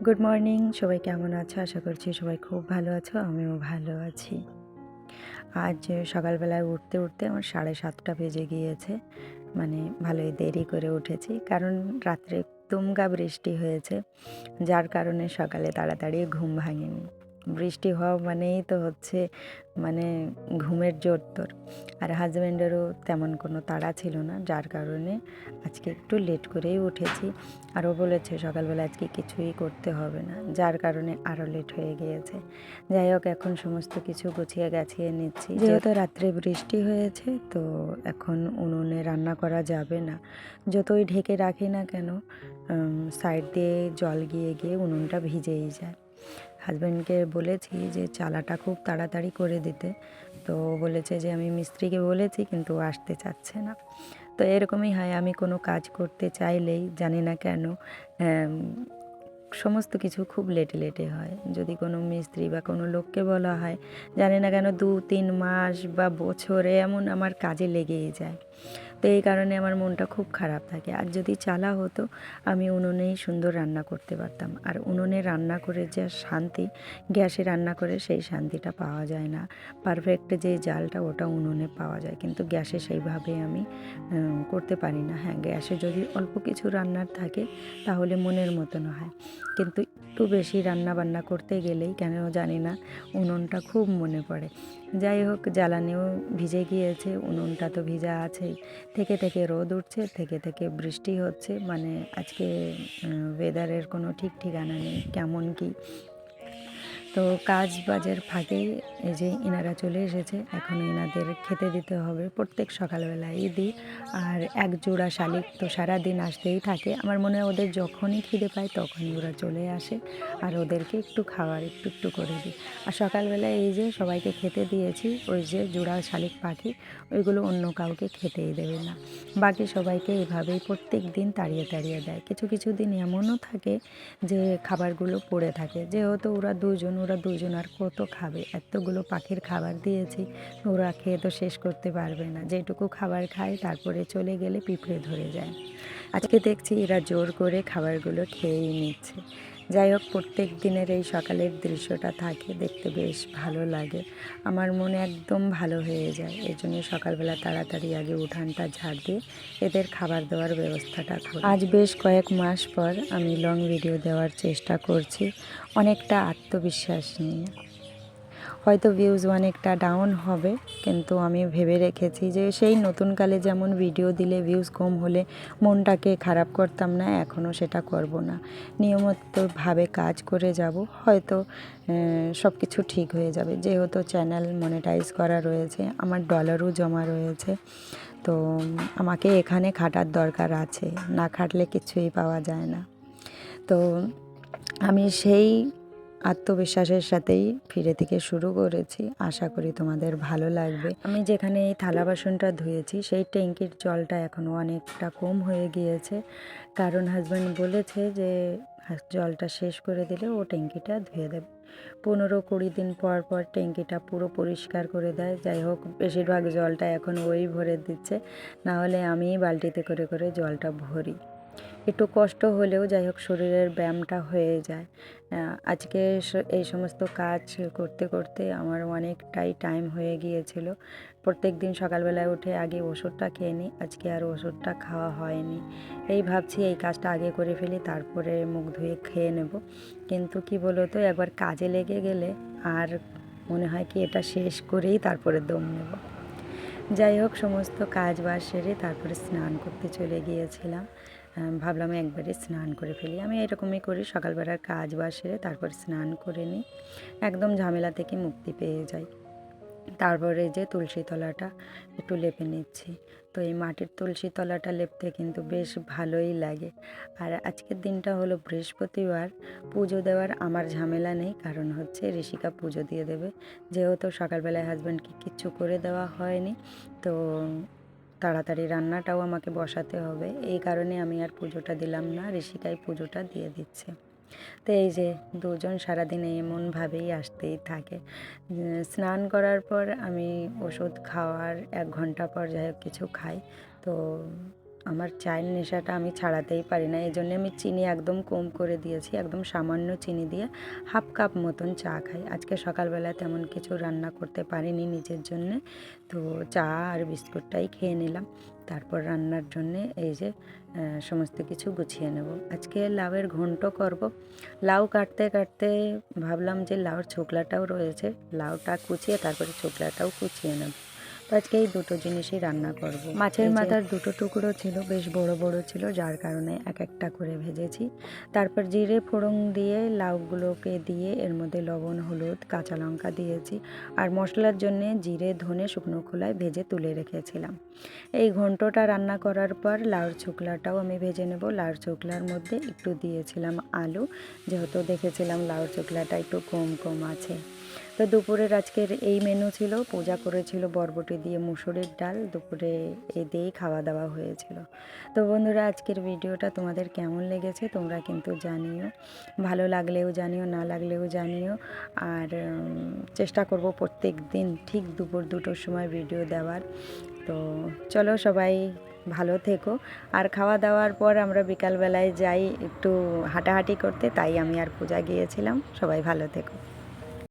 Good morning, সবাই কেমন আছো? আশা করছি সবাই খুব ভালো আছো, আমিও ভালো আছি। আজ সকালবেলায় উঠতে উঠতে আমার 7:30 বেজে গিয়েছে। মানে ভালোই দেরি করে উঠেছি, কারণ রাত্রে তুমকা বৃষ্টি হয়েছে, যার কারণে সকালে তাড়াতাড়ি ঘুম ভাঙেনি। বৃষ্টি হওয়া মানেই তো হচ্ছে মানে ঘুমের জোরতোর। আর হাজব্যান্ডেরও তেমন কোনো তাড়া ছিল না, যার কারণে আজকে একটু লেট করেই উঠেছি। আরও বলেছে সকালবেলা আজকে কিছুই করতে হবে না, যার কারণে আরও লেট হয়ে গিয়েছে। যাই হোক, এখন সমস্ত কিছু গুছিয়ে গাছিয়ে নিচ্ছি। যেহেতু রাত্রে বৃষ্টি হয়েছে, তো এখন উনুনে রান্না করা যাবে না। যতই ঢেকে রাখি না কেন, সাইড দিয়ে জল গিয়ে গিয়ে উনুনটা ভিজেই যায়। হাজব্যান্ডকে বলেছি যে চালাটা খুব তাড়াতাড়ি করে দিতে, তো বলেছে যে আমি মিস্ত্রিকে বলেছি, কিন্তু আসতে চাচ্ছে না। তো এরকমই হয়, আমি কোনো কাজ করতে চাইলেই জানি না কেন সমস্ত কিছু খুব লেটে লেটে হয়। যদি কোনো মিস্ত্রি বা কোনো লোককে বলা হয়, জানি না কেন 2-3 মাস বা বছরে এমন আমার কাজে লেগেই যায়। তো এই কারণে আমার মনটা খুব খারাপ থাকে। আর যদি চালা হতো, আমি উনুনেই সুন্দর রান্না করতে পারতাম। আর উনুনে রান্না করে যে শান্তি, গ্যাসে রান্না করে সেই শান্তিটা পাওয়া যায় না। পারফেক্ট যে জালটা, ওটা উনুনে পাওয়া যায়, কিন্তু গ্যাসে সেইভাবে আমি করতে পারি না। হ্যাঁ, গ্যাসে যদি অল্প কিছু রান্নার থাকে তাহলে মনের মতন হয়, কিন্তু একটু বেশি রান্না বান্না করতে গেলেই কেন জানি না উনুনটা খুব মনে পড়ে। যাই হোক, জ্বালানিও ভিজে গিয়েছে, উনুনটা তো ভিজা আছেই। থেকে থেকে রোদ উঠছে, থেকে থেকে বৃষ্টি হচ্ছে। মানে আজকে ওয়েদারের কোনো ঠিক ঠিকানা নেই, কেমন কি। তো কাজ বাজের ফাঁকেই এই যে এনারা চলে এসেছে। এখন এনাদের খেতে দিতে হবে, প্রত্যেক সকালবেলায় দিই। আর এক জোড়া শালিক তো সারাদিন আসতেই থাকে। আমার মনে হয় ওদের যখনই খিদে পায় তখনই ওরা চলে আসে, আর ওদেরকে একটু খাবার একটু একটু করে দিই। আর সকালবেলায় এই যে সবাইকে খেতে দিয়েছি, ওই যে জোড়া শালিক পাখি, ওইগুলো অন্য কাউকে খেতেই দেবে না। বাকি সবাইকে এভাবেই প্রত্যেক দিন তাড়িয়ে তাড়িয়ে দেয়। কিছু কিছু দিন এমনও থাকে যে খাবারগুলো পড়ে থাকে, যেহেতু ওরা দুজন আর কত খাবে। এতগুলো পাখির খাবার দিয়েছি, ওরা খেয়ে তো শেষ করতে পারবে না। যেটুকু খাবার খায় তারপরে চলে গেলে পিঁপড়ে ধরে যায়। আজকে দেখছি এরা জোর করে খাবারগুলো খেয়েই নিচ্ছে। যাই হোক, প্রত্যেক দিনের এই সকালের দৃশ্যটা থাকে, দেখতে বেশ ভালো লাগে। আমার মনে একদম ভালো হয়ে যায়। এই জন্য সকালবেলা তাড়াতাড়ি আগে উঠানটা ঝাড় দিয়ে এদের খাবার দেওয়ার ব্যবস্থাটা করি। আজ বেশ কয়েক মাস পর আমি লং ভিডিও দেওয়ার চেষ্টা করছি, অনেকটা আত্মবিশ্বাস নিয়ে। হয়তো ভিউজ অনেকটা ডাউন হবে, কিন্তু আমি ভেবে রেখেছি যে সেই নতুনকালে যেমন ভিডিও দিলে ভিউজ কম হলে মনটাকে খারাপ করতাম না, এখনও সেটা করব না। নিয়মিতভাবে কাজ করে যাব, হয়তো সব কিছু ঠিক হয়ে যাবে। যেহেতু চ্যানেল মনিটাইজ করা রয়েছে, আমার ডলারও জমা রয়েছে, তো আমাকে এখানে খাটার দরকার আছে। না খাটলে কিছুই পাওয়া যায় না। তো আমি সেই আত্মবিশ্বাসের সাথেই ফিরে থেকে শুরু করেছি। আশা করি তোমাদের ভালো লাগবে। আমি যেখানে এই থালা বাসনটা ধুয়েছি, সেই ট্যাঙ্কির জলটা এখনও অনেকটা কম হয়ে গিয়েছে, কারণ হাজব্যান্ড বলেছে যে জলটা শেষ করে দিলে ও ট্যাঙ্কিটা ধুয়ে দেবে। 15-20 দিন পর পর ট্যাঙ্কিটা পুরো পরিষ্কার করে দেয়। যাই হোক, বেশিরভাগ জলটা এখন ওই ভরে দিচ্ছে, না হলে আমি বালতিতে করে করে জলটা ভরি। একটু কষ্ট হলেও যাই হোক, শরীরের ব্যায়ামটা হয়ে যায়। আজকে এই সমস্ত কাজ করতে করতে আমার অনেকটাই টাইম হয়ে গিয়েছিল। প্রত্যেক দিন সকালবেলায় উঠে আগে ওষুধটা খেয়ে নিই, আজকে আর ওষুধটা খাওয়া হয়নি। এই ভাবছি এই কাজটা আগে করে ফেলি, তারপরে মুখ ধুয়ে খেয়ে নেব। কিন্তু কি বলো তো, একবার কাজে লেগে গেলে আর মনে হয় কি এটা শেষ করেই তারপরে দম নেব। যাই হোক, সমস্ত কাজ বাজ সেরে তারপরে স্নান করতে চলে গিয়েছিলাম। ভাবলাম একবারে স্নান করে ফেলি। আমি এরকমই করি, সকালবেলার কাজ বাজ সেরে তারপর স্নান করে নিই, একদম ঝামেলা থেকে মুক্তি পেয়ে যাই। তারপরে যে তুলসী তলাটা একটু লেপে নিচ্ছি। তো এই মাটির তুলসী তলাটা লেপতে কিন্তু বেশ ভালোই লাগে। আর আজকের দিনটা হলো বৃহস্পতিবার, পুজো দেওয়ার আমার ঝামেলা নেই, কারণ হচ্ছে ঋষিকা পুজো দিয়ে দেবে। যেহেতু সকালবেলায় হাজব্যান্ডকে কিচ্ছু করে দেওয়া হয়নি, তো তাড়াতাড়ি রান্নাটাও আমাকে বসাতে হবে, এই কারণে আমি আর পুজোটা দিলাম না, ঋষিকাই পুজোটা দিয়ে দিচ্ছে। তো এই যে দুজন সারাদিনে এমনভাবেই আসতেই থাকে। স্নান করার পর আমি ওষুধ খাওয়ার 1 ঘন্টা পর যাই হোক কিছু খাই। তো আমার চায়ের নেশাটা আমি ছাড়াতেই পারি না, এই জন্য আমি চিনি একদম কম করে দিয়েছি, একদম সামান্য চিনি দিয়ে 1/2 কাপ মতন চা খাই। আজকে সকালবেলা তেমন কিছু রান্না করতে পারিনি নিজের জন্যে, তো চা আর বিস্কুটটাই খেয়ে নিলাম। তারপর রান্নার জন্যে এই যে সমস্ত কিছু গুছিয়ে নেব। আজকে লাউয়ের ঘন্ট করব। লাউ কাটতে কাটতে ভাবলাম যে লাউর ছোকলাটাও রয়েছে, লাউটা কুচিয়ে তারপরে ছোকলাটাও কুচিয়ে নেব। তো আজকে এই দুটো জিনিসই রান্না করব। মাছের মাথার দুটো টুকরো ছিল, বেশ বড় বড় ছিল, যার কারণে এক একটা করে ভেজেছি। তারপর জিরে ফোড়ন দিয়ে লাউগুলোকে দিয়ে এর মধ্যে লবণ, হলুদ, কাঁচা লঙ্কা দিয়েছি। আর মশলার জন্য জিরে, ধনে শুকনো খোলায় ভেজে তুলে রেখেছিলাম। এই ঘন্টটা রান্না করার পর লাউর ছোকলাটাও আমি ভেজে নেব। লাউর ছোকলার মধ্যে একটু দিয়েছিলাম আলু, যেহেতু দেখেছিলাম লাউর ছোকলাটা একটু কম কম আছে। তো দুপুরের আজকের এই মেনু ছিল। পূজা করেছিল বরবটি দিয়ে মুসুরির ডাল, দুপুরে এই দিয়েই খাওয়া দাওয়া হয়েছিল। তো বন্ধুরা, আজকের ভিডিওটা তোমাদের কেমন লেগেছে তোমরা কিন্তু জানিও, ভালো লাগলেও জানিও, না লাগলেও জানিও। আর চেষ্টা করব প্রত্যেক দিন ঠিক দুপুর 2টোর সময় ভিডিও দেওয়ার। তো চলো, সবাই ভালো থেকো। আর খাওয়া দাওয়ার পর আমরা বিকালবেলায় যাই একটু হাঁটাহাঁটি করতে, তাই আমি আর পূজা গিয়েছিলাম। সবাই ভালো থেকো।